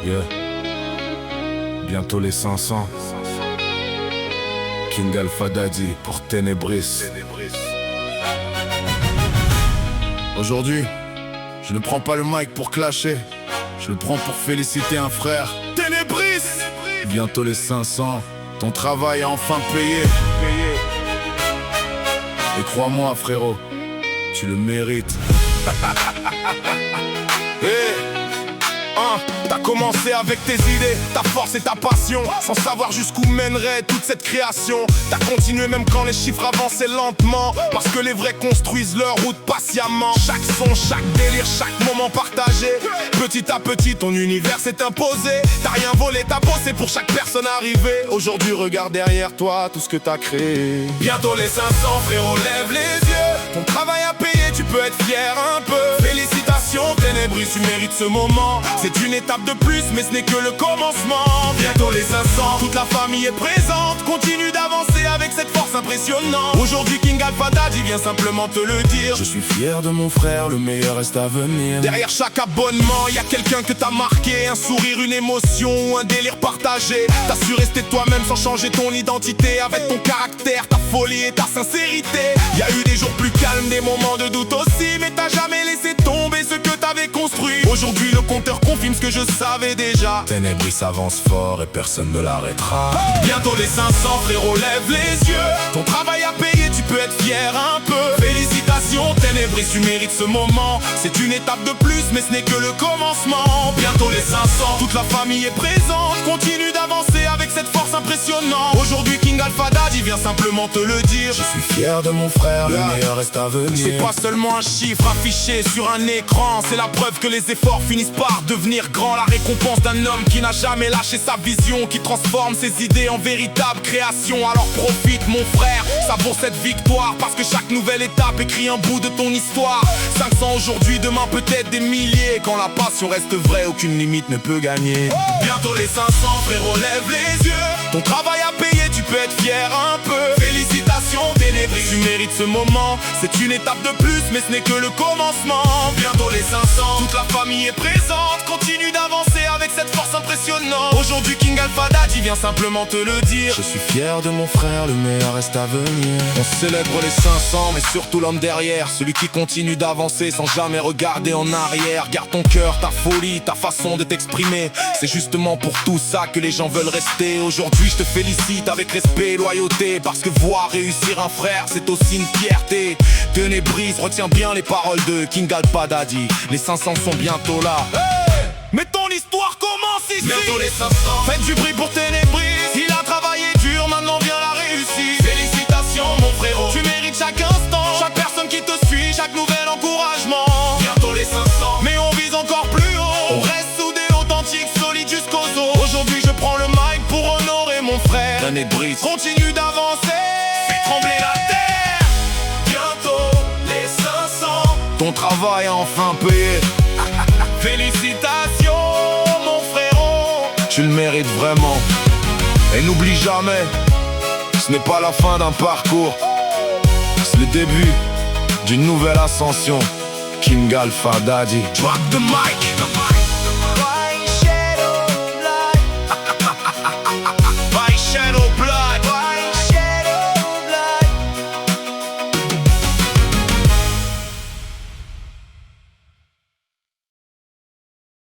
Yeah. Bientôt les 500. King Alpha Daddy pour Ténébris. Aujourd'hui, je ne prends pas le mic pour clasher. Je le prends pour féliciter un frère. Ténébris. Bientôt les 500. Ton travail est enfin payé. Et crois-moi frérot, tu le mérites. T'as commencé avec tes idées, ta force et ta passion, sans savoir jusqu'où mènerait toute cette création. T'as continué même quand les chiffres avançaient lentement, parce que les vrais construisent leur route patiemment. Chaque son, chaque délire, chaque moment partagé, petit à petit ton univers s'est imposé. T'as rien volé, t'as bossé pour chaque personne arrivée. Aujourd'hui regarde derrière toi tout ce que t'as créé. Bientôt les 500 frérot, lève les yeux. Ton travail à payer, tu peux être fier un peu. Félicitations Ténébris, tu mérites ce moment. C'est une étape de plus, mais ce n'est que le commencement. Bientôt les 500, toute la famille est présente. Continue d'avancer avec cette force impressionnante. Aujourd'hui King Alpha Daddy vient simplement te le dire. Je suis fier de mon frère, le meilleur reste à venir. Derrière chaque abonnement, y a quelqu'un que t'as marqué. Un sourire, une émotion ou un délire partagé. T'as su rester toi-même sans changer ton identité. Avec ton caractère, ta folie et ta sincérité. Y a eu des jours plus calmes, des moments de doute aussi, mais t'as jamais laissé tomber ce que t'avais construit. Aujourd'hui le compteur confirme ce que je savais déjà. Ténébris avance fort et personne ne l'arrêtera. Bientôt les 500 frérot, lève les yeux. Ton travail à payer, tu peux être fier un peu. Félicitations Ténébris, tu mérites ce moment. C'est une étape de plus, mais ce n'est que le commencement. Bientôt les 500, toute la famille est présente. Continue d'avancer avec cette force impressionnante. Aujourd'hui King Alpha Daddy vient simplement te le dire. Je suis fier de mon frère, le meilleur reste à venir. C'est pas seulement un chiffre affiché sur un écran, c'est la preuve que les efforts finissent par devenir grands. La récompense d'un homme qui n'a jamais lâché sa vision, qui transforme ses idées en véritable création. Alors profite mon frère, savoure cette victoire, parce que chaque nouvelle étape écrit un bout de ton histoire. 500 aujourd'hui, demain peut-être des milliers. Quand la passion reste vraie, aucune limite ne peut gagner. Bientôt les 500 frérot, lève les yeux. Ton travail à payer, tu peux être fier un peu. Félicitations Ténébris, tu mérites ce moment. C'est une étape de plus, mais ce n'est que le commencement. Bientôt les 500, toute la famille est présente. Continue d'avancer avec cette force impressionnante. Aujourd'hui King Alpha Daddy vient simplement te le dire. Je suis fier de mon frère, le meilleur reste à venir. On célèbre les 500, mais surtout l'homme derrière, celui qui continue d'avancer sans jamais regarder en arrière. Garde ton cœur, ta folie, ta façon de t'exprimer. C'est justement pour tout ça que les gens veulent rester. Aujourd'hui je te félicite avec respect et loyauté, parce que voir réussir un frère, c'est aussi une fierté. Ténébris, retiens bien les paroles de King Alpha Daddy. Les 500 sont bientôt là. Mais ton histoire commence ici. Bientôt les 500. Faites du bruit pour Ténébris. Il a travaillé dur, maintenant vient la réussite. Félicitations mon frérot, tu mérites chaque instant. Chaque personne qui te suit, chaque nouvel encouragement. Bientôt les 500, mais on vise encore plus haut. On reste soudés, authentiques, solides jusqu'aux os. Aujourd'hui je prends le mic pour honorer mon frère. Ténébris continue d'avancer, fais trembler la terre. Bientôt les 500, ton travail est enfin payé. Félicitations mon frérot, tu le mérites vraiment. Et n'oublie jamais, ce n'est pas la fin d'un parcours, c'est le début d'une nouvelle ascension. King Alpha Daddy, drop the mic.